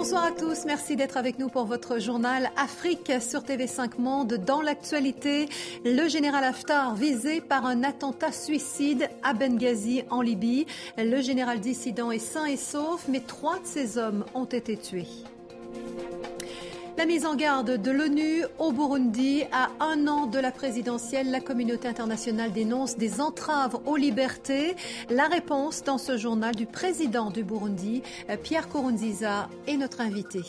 Bonsoir à tous, merci d'être avec nous pour votre journal Afrique sur TV5 Monde. Dans l'actualité, le général Haftar visé par un attentat suicide à Benghazi en Libye. Le général dissident est sain et sauf, mais 3 de ses hommes ont été tués. La mise en garde de l'ONU au Burundi à 1 an de la présidentielle. La communauté internationale dénonce des entraves aux libertés. La réponse dans ce journal du président du Burundi, Pierre Nkurunziza, est notre invité.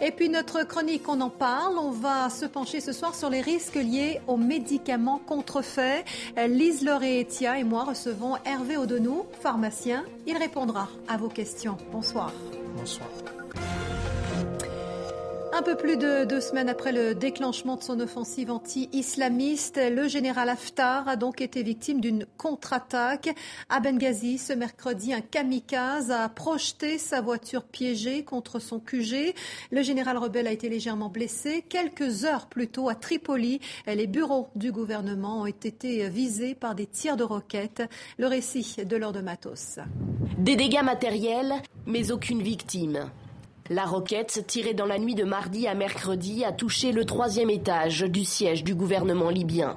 Et puis notre chronique, on en parle. On va se pencher ce soir sur les risques liés aux médicaments contrefaits. Lise Laure-Etia et moi recevons Hervé Odonou, pharmacien. Il répondra à vos questions. Bonsoir. Bonsoir. Un peu plus de 2 semaines après le déclenchement de son offensive anti-islamiste, le général Haftar a donc été victime d'une contre-attaque. À Benghazi, ce mercredi, un kamikaze a projeté sa voiture piégée contre son QG. Le général rebelle a été légèrement blessé. Quelques heures plus tôt, à Tripoli, les bureaux du gouvernement ont été visés par des tirs de roquettes. Le récit de Laure de Matos. Des dégâts matériels, mais aucune victime. La roquette, tirée dans la nuit de mardi à mercredi, a touché le 3e étage du siège du gouvernement libyen.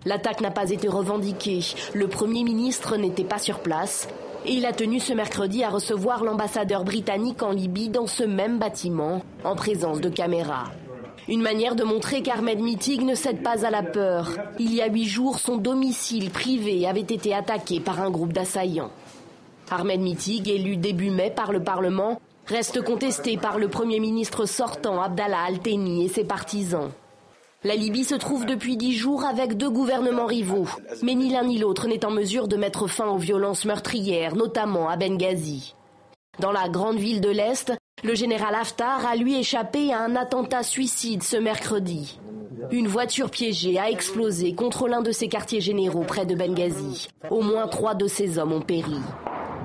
L'attaque n'a pas été revendiquée. Le Premier ministre n'était pas sur place. Et il a tenu ce mercredi à recevoir l'ambassadeur britannique en Libye dans ce même bâtiment, en présence de caméras. Une manière de montrer qu'Ahmed Mitig ne cède pas à la peur. Il y a 8 jours, son domicile privé avait été attaqué par un groupe d'assaillants. Ahmed Mitig, élu début mai par le Parlement, reste contesté par le Premier ministre sortant Abdallah Al-Thani et ses partisans. La Libye se trouve depuis 10 jours avec 2 gouvernements rivaux. Mais ni l'un ni l'autre n'est en mesure de mettre fin aux violences meurtrières, notamment à Benghazi. Dans la grande ville de l'Est, le général Haftar a lui échappé à un attentat suicide ce mercredi. Une voiture piégée a explosé contre l'un de ses quartiers généraux près de Benghazi. Au moins 3 de ses hommes ont péri.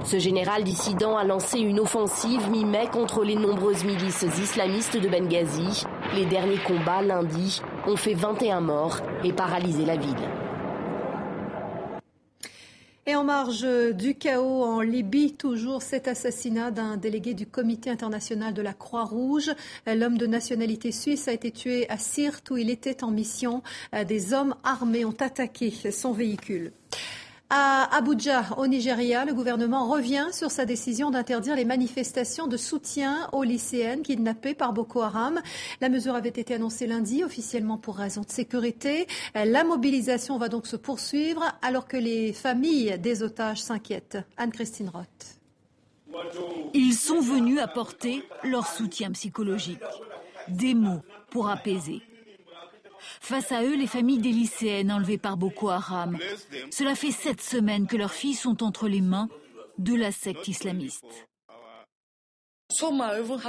Ce général dissident a lancé une offensive mi-mai contre les nombreuses milices islamistes de Benghazi. Les derniers combats, lundi, ont fait 21 morts et paralysé la ville. Et en marge du chaos en Libye, toujours cet assassinat d'un délégué du Comité international de la Croix-Rouge. L'homme de nationalité suisse a été tué à Sirte où il était en mission. Des hommes armés ont attaqué son véhicule. À Abuja, au Nigeria, le gouvernement revient sur sa décision d'interdire les manifestations de soutien aux lycéennes kidnappées par Boko Haram. La mesure avait été annoncée lundi, officiellement pour raison de sécurité. La mobilisation va donc se poursuivre alors que les familles des otages s'inquiètent. Anne-Christine Roth. Ils sont venus apporter leur soutien psychologique. Des mots pour apaiser. Face à eux, les familles des lycéennes enlevées par Boko Haram. Cela fait 7 semaines que leurs filles sont entre les mains de la secte islamiste.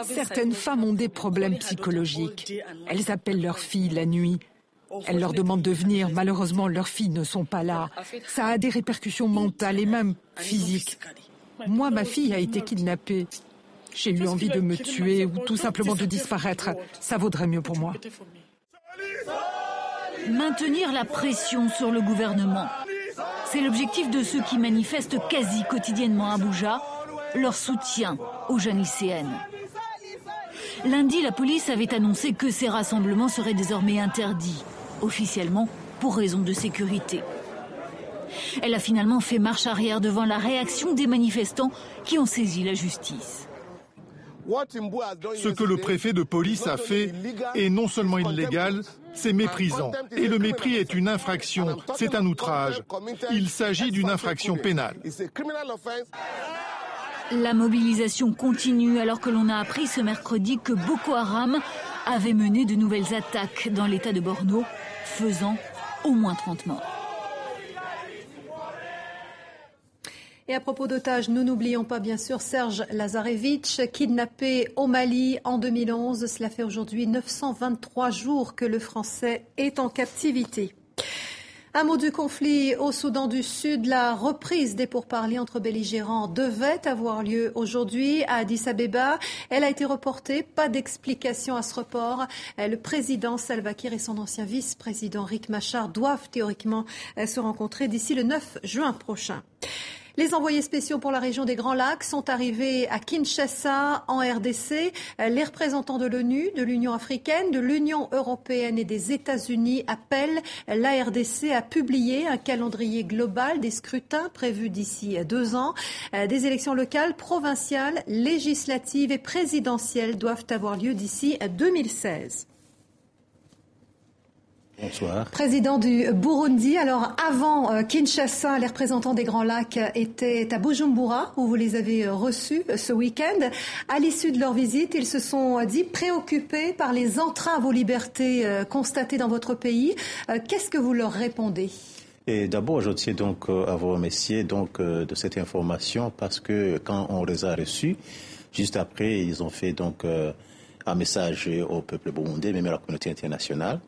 Certaines femmes ont des problèmes psychologiques. Elles appellent leurs filles la nuit. Elles leur demandent de venir. Malheureusement, leurs filles ne sont pas là. Ça a des répercussions mentales et même physiques. Moi, ma fille a été kidnappée. J'ai eu envie de me tuer ou tout simplement de disparaître. Ça vaudrait mieux pour moi. Maintenir la pression sur le gouvernement. C'est l'objectif de ceux qui manifestent quasi quotidiennement à Abuja, leur soutien aux jeunes lycéennes. Lundi, la police avait annoncé que ces rassemblements seraient désormais interdits, officiellement pour raison de sécurité. Elle a finalement fait marche arrière devant la réaction des manifestants qui ont saisi la justice. Ce que le préfet de police a fait est non seulement illégal, c'est méprisant. Et le mépris est une infraction, c'est un outrage. Il s'agit d'une infraction pénale. La mobilisation continue alors que l'on a appris ce mercredi que Boko Haram avait mené de nouvelles attaques dans l'état de Borno, faisant au moins 30 morts. Et à propos d'otages, nous n'oublions pas bien sûr Serge Lazarevitch, kidnappé au Mali en 2011. Cela fait aujourd'hui 923 jours que le Français est en captivité. Un mot du conflit au Soudan du Sud. La reprise des pourparlers entre belligérants devait avoir lieu aujourd'hui à Addis-Abeba. Elle a été reportée. Pas d'explication à ce report. Le président Salva Kiir et son ancien vice-président Riek Machar doivent théoriquement se rencontrer d'ici le 9 juin prochain. Les envoyés spéciaux pour la région des Grands Lacs sont arrivés à Kinshasa, en RDC. Les représentants de l'ONU, de l'Union africaine, de l'Union européenne et des États-Unis appellent la RDC à publier un calendrier global des scrutins prévus d'ici 2 ans. Des élections locales, provinciales, législatives et présidentielles doivent avoir lieu d'ici 2016. Bonsoir. Président du Burundi. Alors, avant Kinshasa, les représentants des Grands Lacs étaient à Bujumbura, où vous les avez reçus ce week-end. À l'issue de leur visite, ils se sont dit préoccupés par les entraves aux libertés constatées dans votre pays. Qu'est-ce que vous leur répondez ? Et d'abord, je tiens donc à vous remercier de cette information parce que quand on les a reçus, juste après, ils ont fait donc un message au peuple burundais, même à la communauté internationale.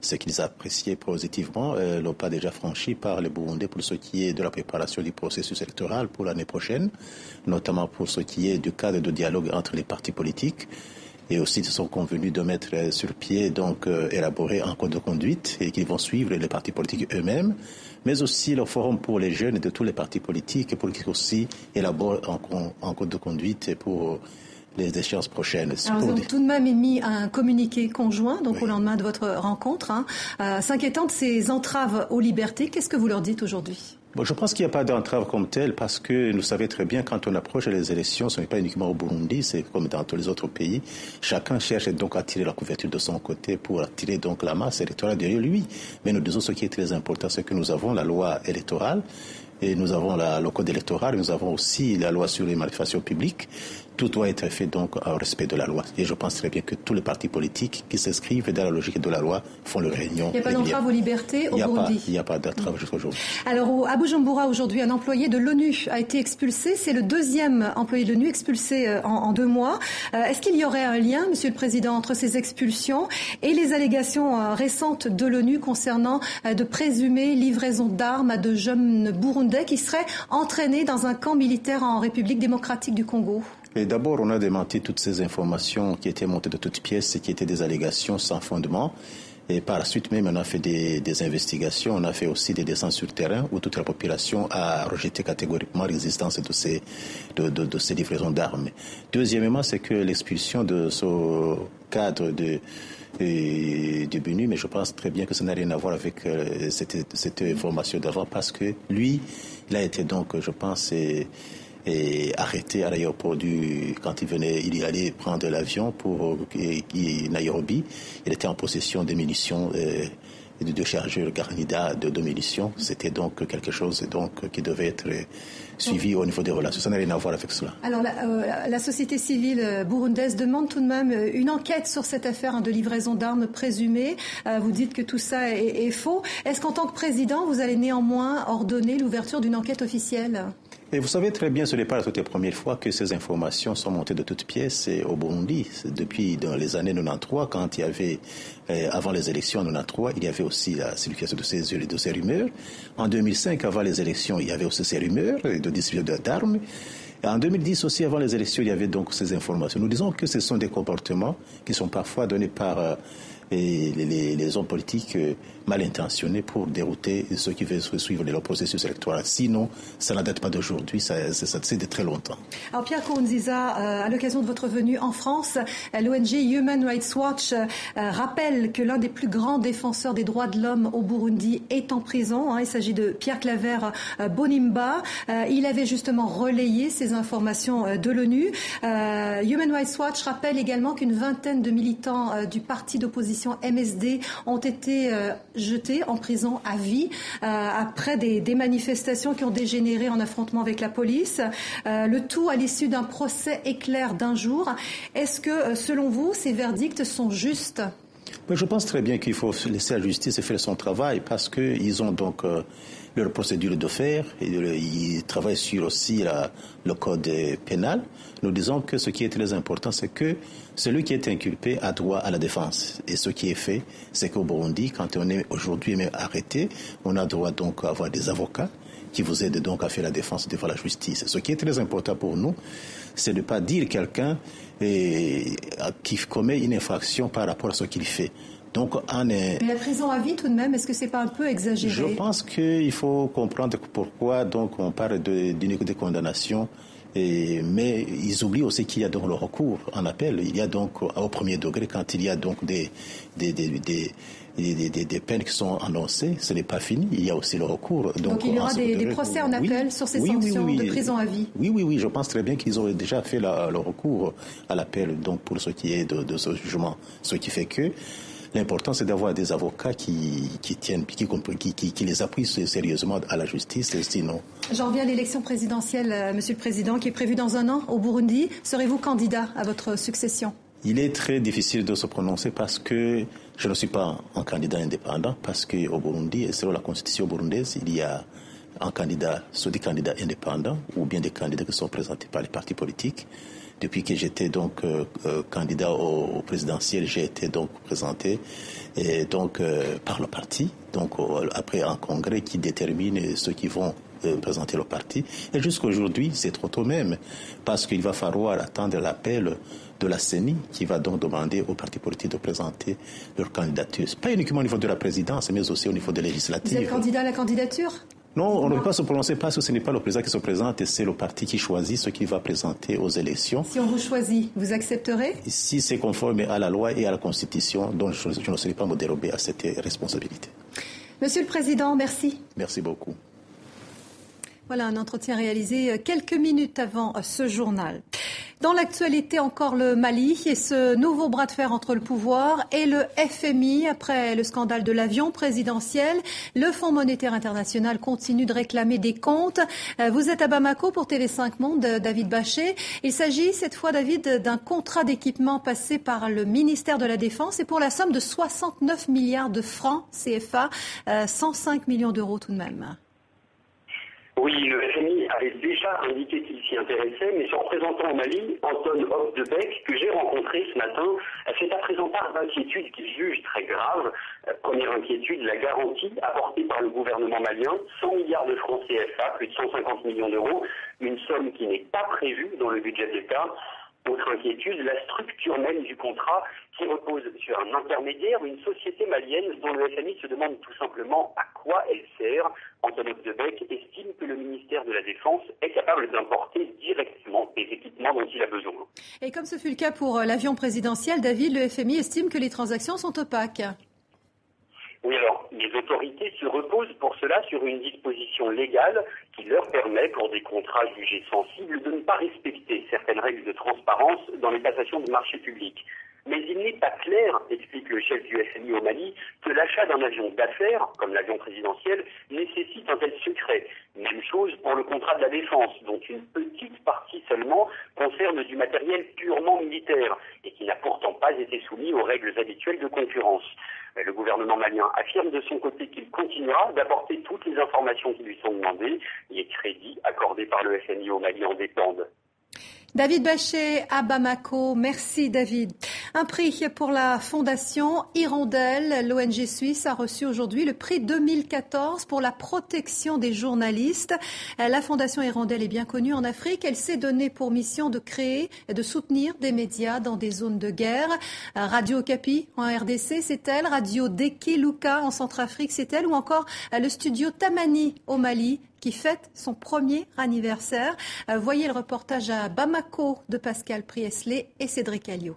Ce qu'ils appréciaient positivement l'ont pas déjà franchi par les Burundais pour ce qui est de la préparation du processus électoral pour l'année prochaine, notamment pour ce qui est du cadre de dialogue entre les partis politiques. Et aussi, ils sont convenus de mettre sur pied, donc élaborer un code de conduite et qu'ils vont suivre les partis politiques eux-mêmes, mais aussi le forum pour les jeunes de tous les partis politiques pour qu'ils aussi élaborent un code de conduite pour les échéances prochaines. Alors, vous avez tout de même émis un communiqué conjoint, donc au lendemain de votre rencontre, s'inquiétant de ces entraves aux libertés. Qu'est-ce que vous leur dites aujourd'hui ? Bon, je pense qu'il n'y a pas d'entrave comme telle parce que vous savez très bien, quand on approche les élections, ce n'est pas uniquement au Burundi, c'est comme dans tous les autres pays. Chacun cherche donc à tirer la couverture de son côté pour attirer donc la masse électorale derrière lui. Mais nous disons ce qui est très important, c'est que nous avons la loi électorale et nous avons le code électoral, nous avons aussi la loi sur les manifestations publiques. Tout doit être fait donc au respect de la loi. Et je pense très bien que tous les partis politiques qui s'inscrivent dans la logique de la loi font leur réunion. Il n'y a pas d'entrave aux libertés au Burundi. Il n'y a pas d'entrave jusqu'à aujourd'hui. Alors, à Bujumbura, aujourd'hui, un employé de l'ONU a été expulsé. C'est le 2e employé de l'ONU expulsé en 2 mois. Est-ce qu'il y aurait un lien, Monsieur le Président, entre ces expulsions et les allégations récentes de l'ONU concernant de présumées livraisons d'armes à de jeunes Burundais qui seraient entraînés dans un camp militaire en République démocratique du Congo ? Et d'abord, on a démenti toutes ces informations qui étaient montées de toutes pièces et qui étaient des allégations sans fondement. Et par la suite même, on a fait des investigations, on a fait aussi des descentes sur le terrain où toute la population a rejeté catégoriquement l'existence de ces livraisons d'armes. Deuxièmement, c'est que l'expulsion de ce cadre de BNU, mais je pense très bien que ça n'a rien à voir avec cette information d'avant parce que lui, il a été donc, je pense, arrêté à l'aéroport quand il allait prendre l'avion pour Nairobi. Il était en possession de munitions et de 2 chargeurs Garnida de munitions. C'était donc quelque chose qui devait être suivi au niveau des relations. Ça n'a rien à voir avec cela. Alors la société civile burundaise demande tout de même une enquête sur cette affaire de livraison d'armes présumées. Vous dites que tout ça est faux. Est-ce qu'en tant que président, vous allez néanmoins ordonner l'ouverture d'une enquête officielle ? Et vous savez très bien, ce n'est pas la toute première fois que ces informations sont montées de toutes pièces au Burundi. Depuis dans les années 93, quand il y avait, avant les élections en 93, il y avait aussi la circulation de ces rumeurs. En 2005, avant les élections, il y avait aussi ces rumeurs de distribution d'armes. Et en 2010 aussi, avant les élections, il y avait donc ces informations. Nous disons que ce sont des comportements qui sont parfois donnés par les hommes politiques mal intentionnés pour dérouter ceux qui veulent suivre leur processus électoral. Sinon, ça ne date pas d'aujourd'hui, c'est de très longtemps. Alors Pierre Nkurunziza, à l'occasion de votre venue en France, l'ONG Human Rights Watch rappelle que l'un des plus grands défenseurs des droits de l'homme au Burundi est en prison. Il s'agit de Pierre Claver Bonimba. Il avait justement relayé ces informations de l'ONU. Human Rights Watch rappelle également qu'une vingtaine de militants du parti d'opposition MSD ont été jetés en prison à vie après des manifestations qui ont dégénéré en affrontement avec la police. Le tout à l'issue d'un procès éclair d'1 jour. Est-ce que, selon vous, ces verdicts sont justes ? Je pense très bien qu'il faut laisser la justice faire son travail parce qu'ils ont donc leur procédure de faire. Ils travaillent sur aussi le code pénal. Nous disons que ce qui est très important, c'est que celui qui est inculpé a droit à la défense. Et ce qui est fait, c'est qu'au Burundi, quand on est aujourd'hui même arrêté, on a droit donc à avoir des avocats qui vous aident donc à faire la défense devant la justice. Ce qui est très important pour nous, c'est de ne pas dire quelqu'un qui commet une infraction par rapport à ce qu'il fait. Donc, Mais la prison à vie, tout de même, est-ce que c'est pas un peu exagéré? Je pense qu'il faut comprendre pourquoi donc on parle d'unique condamnation. Mais ils oublient aussi qu'il y a donc le recours en appel. Il y a donc au premier degré, quand il y a donc des peines qui sont annoncées, ce n'est pas fini. Il y a aussi le recours. Donc il y aura des procès en appel sur ces sanctions de prison à vie. Oui, je pense très bien qu'ils ont déjà fait le recours à l'appel donc pour ce qui est de ce jugement. Ce qui fait que l'important, c'est d'avoir des avocats qui tiennent, qui les appuient sérieusement à la justice. Sinon. J'en reviens à l'élection présidentielle, Monsieur le Président, qui est prévue dans un an au Burundi. Serez-vous candidat à votre succession? Il est très difficile de se prononcer parce que je ne suis pas un candidat indépendant, parce qu'au Burundi, et selon la constitution burundaise, il y a soit des candidats indépendants ou bien des candidats qui sont présentés par les partis politiques. Depuis que j'étais donc candidat au présidentiel, j'ai été donc présenté par le parti. Donc après un congrès qui détermine ceux qui vont présenter le parti. Et jusqu'à aujourd'hui, c'est trop tôt même, parce qu'il va falloir attendre l'appel de la CENI qui va donc demander aux partis politiques de présenter leur candidature. Pas uniquement au niveau de la présidence, mais aussi au niveau des législatives. Vous êtes candidat à la candidature ? Non, on ne peut pas se prononcer parce que ce n'est pas le président qui se présente et c'est le parti qui choisit ce qu'il va présenter aux élections. Si on vous choisit, vous accepterez ? Si c'est conforme à la loi et à la Constitution, donc je ne serai pas me dérober à cette responsabilité. Monsieur le Président, merci. Merci beaucoup. Voilà un entretien réalisé quelques minutes avant ce journal. Dans l'actualité, encore le Mali et ce nouveau bras de fer entre le pouvoir et le FMI. Après le scandale de l'avion présidentiel, le Fonds monétaire international continue de réclamer des comptes. Vous êtes à Bamako pour TV5 Monde, David Bachet. Il s'agit cette fois, David, d'un contrat d'équipement passé par le ministère de la Défense et pour la somme de 69 milliards de francs CFA, 105 millions d'euros tout de même. Oui, le FMI avait déjà indiqué qu'il s'y intéressait, mais son représentant au Mali, Anton Hofdebeck, que j'ai rencontré ce matin, a fait à présent part d'inquiétudes qu'il juge très graves. Première inquiétude, la garantie apportée par le gouvernement malien, 100 milliards de francs CFA, plus de 150 millions d'euros, une somme qui n'est pas prévue dans le budget de l'État. Autre inquiétude, la structure même du contrat qui repose sur un intermédiaire, une société malienne dont le FMI se demande tout simplement à quoi elle sert. Anton Hofdebeck estime que le ministère de la Défense est capable d'importer directement les équipements dont il a besoin. Et comme ce fut le cas pour l'avion présidentiel, David, le FMI estime que les transactions sont opaques. Oui, alors, les autorités se reposent pour cela sur une disposition légale qui leur permet, pour des contrats jugés sensibles, de ne pas respecter certaines règles de transparence dans les passations de marchés publics. Mais il n'est pas clair, explique le chef du FMI au Mali, que l'achat d'un avion d'affaires, comme l'avion présidentiel, nécessite un tel secret. Même chose pour le contrat de la défense, dont une petite partie seulement concerne du matériel purement militaire et qui n'a pourtant pas été soumis aux règles habituelles de concurrence. Le gouvernement malien affirme de son côté qu'il continuera d'apporter toutes les informations qui lui sont demandées. Les crédits accordés par le FMI au Mali en dépendent. David Bachet à Bamako. Merci David. Un prix pour la fondation Hirondelle. L'ONG suisse a reçu aujourd'hui le prix 2014 pour la protection des journalistes. La fondation Hirondelle est bien connue en Afrique. Elle s'est donnée pour mission de créer et de soutenir des médias dans des zones de guerre. Radio Okapi en RDC, c'est elle. Radio Deki Luka en Centrafrique, c'est elle. Ou encore le studio Tamani au Mali, qui fête son premier anniversaire. Voyez le reportage à Bamako de Pascal Priesley et Cédric Alliot.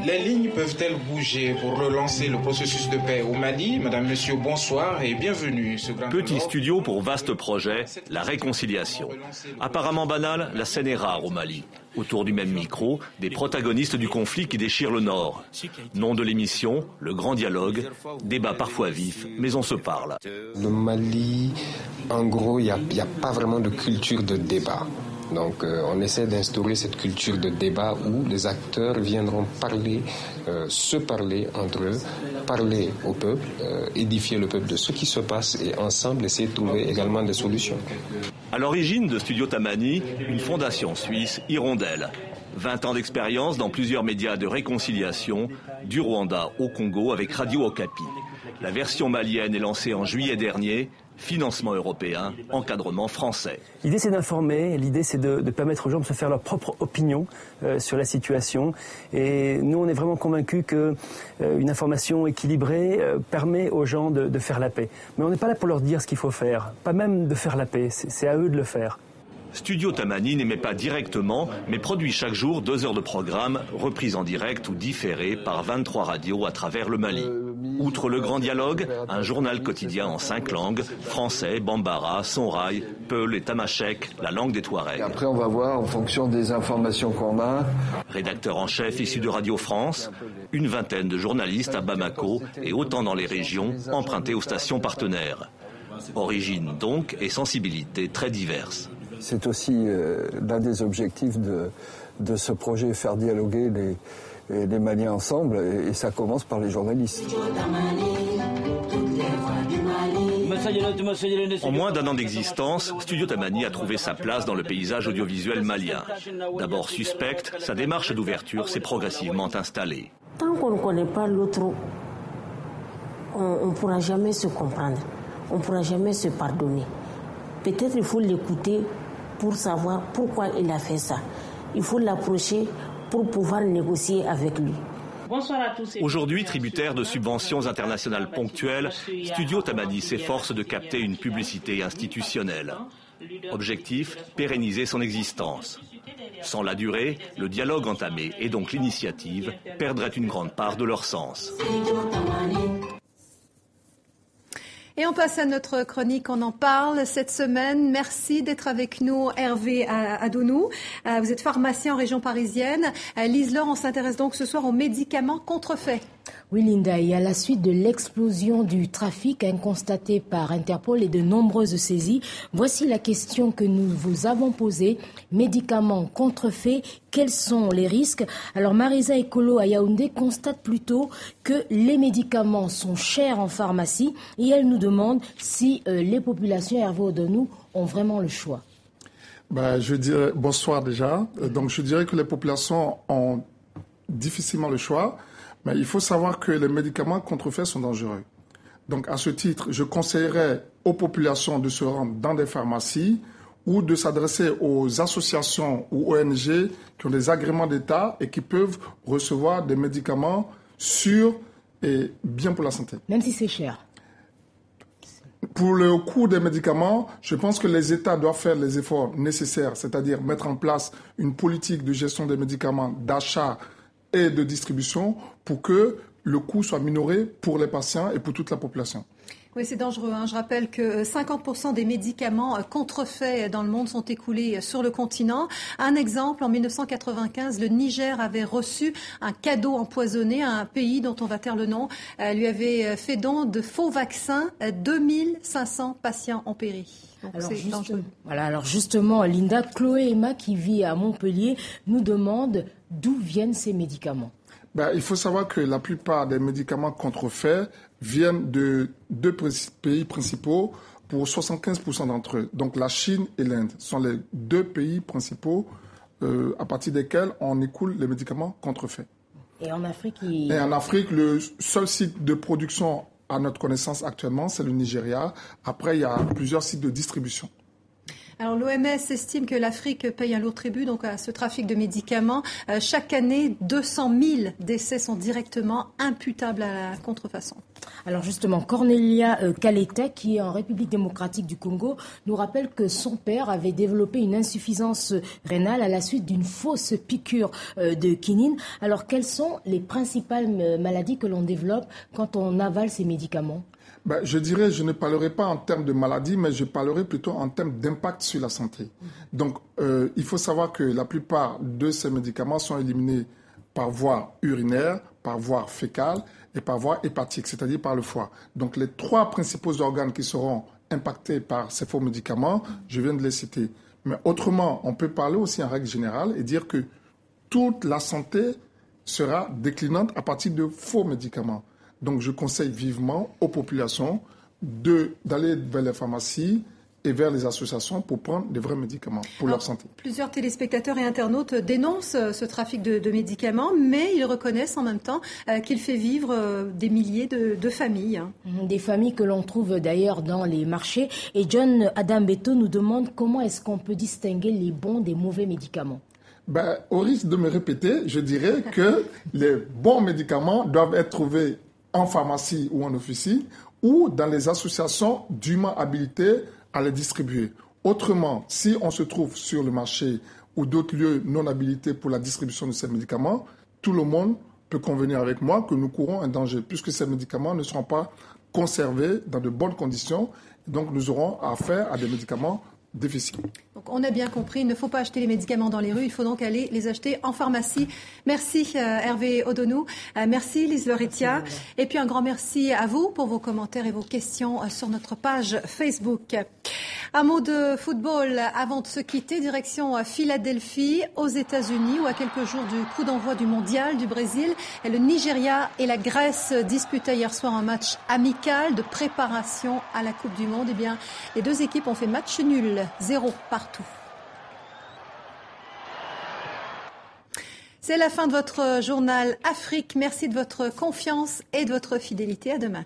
Les lignes peuvent-elles bouger pour relancer le processus de paix au Mali ? Madame, Monsieur, bonsoir et bienvenue. Petit studio pour vaste projet, la réconciliation. Apparemment banal, la scène est rare au Mali. Autour du même micro, des protagonistes du conflit qui déchire le Nord. Nom de l'émission, le grand dialogue, débat parfois vif, mais on se parle. Le Mali, en gros, il n'y a pas vraiment de culture de débat. Donc on essaie d'instaurer cette culture de débat où les acteurs viendront parler, se parler entre eux, parler au peuple, édifier le peuple de ce qui se passe et ensemble essayer de trouver également des solutions. À l'origine de Studio Tamani, une fondation suisse, Hirondelle. 20 ans d'expérience dans plusieurs médias de réconciliation, du Rwanda au Congo avec Radio Okapi. La version malienne est lancée en juillet dernier. Financement européen, encadrement français. L'idée c'est d'informer, l'idée c'est de permettre aux gens de se faire leur propre opinion sur la situation. Et nous on est vraiment convaincus qu'une information équilibrée permet aux gens de faire la paix. Mais on n'est pas là pour leur dire ce qu'il faut faire, pas même de faire la paix, c'est à eux de le faire. Studio Tamani n'émet pas directement, mais produit chaque jour 2 heures de programme, reprises en direct ou différées par 23 radios à travers le Mali. Outre le grand dialogue, un journal quotidien en 5 langues, français, bambara, sonrail, peul et tamashek, la langue des Touaregs. Après on va voir en fonction des informations qu'on a. Rédacteur en chef issu de Radio France, une vingtaine de journalistes à Bamako et autant dans les régions empruntées aux stations partenaires. Origine donc et sensibilité très diverses. C'est aussi l'un des objectifs de ce projet, faire dialoguer les Maliens ensemble, et ça commence par les journalistes. En moins d'1 an d'existence, Studio Tamani a trouvé sa place dans le paysage audiovisuel malien. D'abord suspecte, sa démarche d'ouverture s'est progressivement installée. Tant qu'on ne connaît pas l'autre, on ne pourra jamais se comprendre, on ne pourra jamais se pardonner. Peut-être il faut l'écouter pour savoir pourquoi il a fait ça. Il faut l'approcher pour pouvoir négocier avec lui. Bonsoir à tous. Aujourd'hui, tributaire de subventions internationales ponctuelles, Studio Tamani s'efforce de capter une publicité institutionnelle. Objectif, pérenniser son existence. Sans la durée, le dialogue entamé et donc l'initiative perdraient une grande part de leur sens. Et on passe à notre chronique, on en parle cette semaine. Merci d'être avec nous, Hervé Adounou. Vous êtes pharmacien en région parisienne. Lise Laure, on s'intéresse donc ce soir aux médicaments contrefaits. Oui, Linda, et à la suite de l'explosion du trafic constaté par Interpol et de nombreuses saisies, voici la question que nous vous avons posée. Médicaments contrefaits, quels sont les risques? Alors Marisa Ekolo à Yaoundé constate plutôt que les médicaments sont chers en pharmacie et elle nous demande si les populations, Hervé Adounou, ont vraiment le choix. Je dirais, bonsoir déjà. Donc je dirais que les populations ont difficilement le choix. Mais il faut savoir que les médicaments contrefaits sont dangereux. Donc, à ce titre, je conseillerais aux populations de se rendre dans des pharmacies ou de s'adresser aux associations ou ONG qui ont des agréments d'État et qui peuvent recevoir des médicaments sûrs et bien pour la santé. Même si c'est cher. Pour le coût des médicaments, je pense que les États doivent faire les efforts nécessaires, c'est-à-dire mettre en place une politique de gestion des médicaments, d'achat et de distribution pour que le coût soit minoré pour les patients et pour toute la population. Oui, c'est dangereux. Je rappelle que 50% des médicaments contrefaits dans le monde sont écoulés sur le continent. Un exemple, en 1995, le Niger avait reçu un cadeau empoisonné à un pays dont on va taire le nom. Lui avait fait don de faux vaccins. 2500 patients ont péri. Alors justement, Linda, Chloé Emma, qui vit à Montpellier, nous demande d'où viennent ces médicaments. Il faut savoir que la plupart des médicaments contrefaits viennent de 2 pays principaux pour 75% d'entre eux. Donc la Chine et l'Inde sont les 2 pays principaux à partir desquels on écoule les médicaments contrefaits. Et en Afrique, le seul site de production à notre connaissance actuellement, c'est le Nigeria. Après, il y a plusieurs sites de distribution. Alors l'OMS estime que l'Afrique paye un lourd tribut donc à ce trafic de médicaments. Chaque année, 200 000 décès sont directement imputables à la contrefaçon. Alors justement, Cornelia Kaleta, qui est en République démocratique du Congo, nous rappelle que son père avait développé une insuffisance rénale à la suite d'une fausse piqûre de quinine. Alors quelles sont les principales maladies que l'on développe quand on avale ces médicaments ? Je dirais, je ne parlerai pas en termes de maladie, mais je parlerai plutôt en termes d'impact sur la santé. Donc, il faut savoir que la plupart de ces médicaments sont éliminés par voie urinaire, par voie fécale et par voie hépatique, c'est-à-dire par le foie. Donc, les 3 principaux organes qui seront impactés par ces faux médicaments, je viens de les citer. Mais autrement, on peut parler aussi en règle générale et dire que toute la santé sera déclinante à partir de faux médicaments. Donc, je conseille vivement aux populations d'aller vers les pharmacies et vers les associations pour prendre des vrais médicaments pour leur santé. Plusieurs téléspectateurs et internautes dénoncent ce trafic de médicaments, mais ils reconnaissent en même temps qu'il fait vivre des milliers de familles. Des familles que l'on trouve d'ailleurs dans les marchés. Et John Adambeto nous demande comment est-ce qu'on peut distinguer les bons des mauvais médicaments. Au risque de me répéter, je dirais que les bons médicaments doivent être trouvés en pharmacie ou en officine ou dans les associations dûment habilitées à les distribuer. Autrement, si on se trouve sur le marché ou d'autres lieux non habilités pour la distribution de ces médicaments, tout le monde peut convenir avec moi que nous courons un danger puisque ces médicaments ne seront pas conservés dans de bonnes conditions. Donc nous aurons affaire à des médicaments difficiles. Donc on a bien compris, il ne faut pas acheter les médicaments dans les rues, il faut donc aller les acheter en pharmacie. Merci Hervé Odonou, merci Lise Lauretiat, et puis un grand merci à vous pour vos commentaires et vos questions sur notre page Facebook. Un mot de football avant de se quitter, direction Philadelphie, aux États-Unis, où à quelques jours du coup d'envoi du mondial du Brésil, le Nigeria et la Grèce disputaient hier soir un match amical de préparation à la Coupe du Monde. Eh bien, les deux équipes ont fait match nul, 0 partout. C'est la fin de votre journal Afrique. Merci de votre confiance et de votre fidélité. À demain.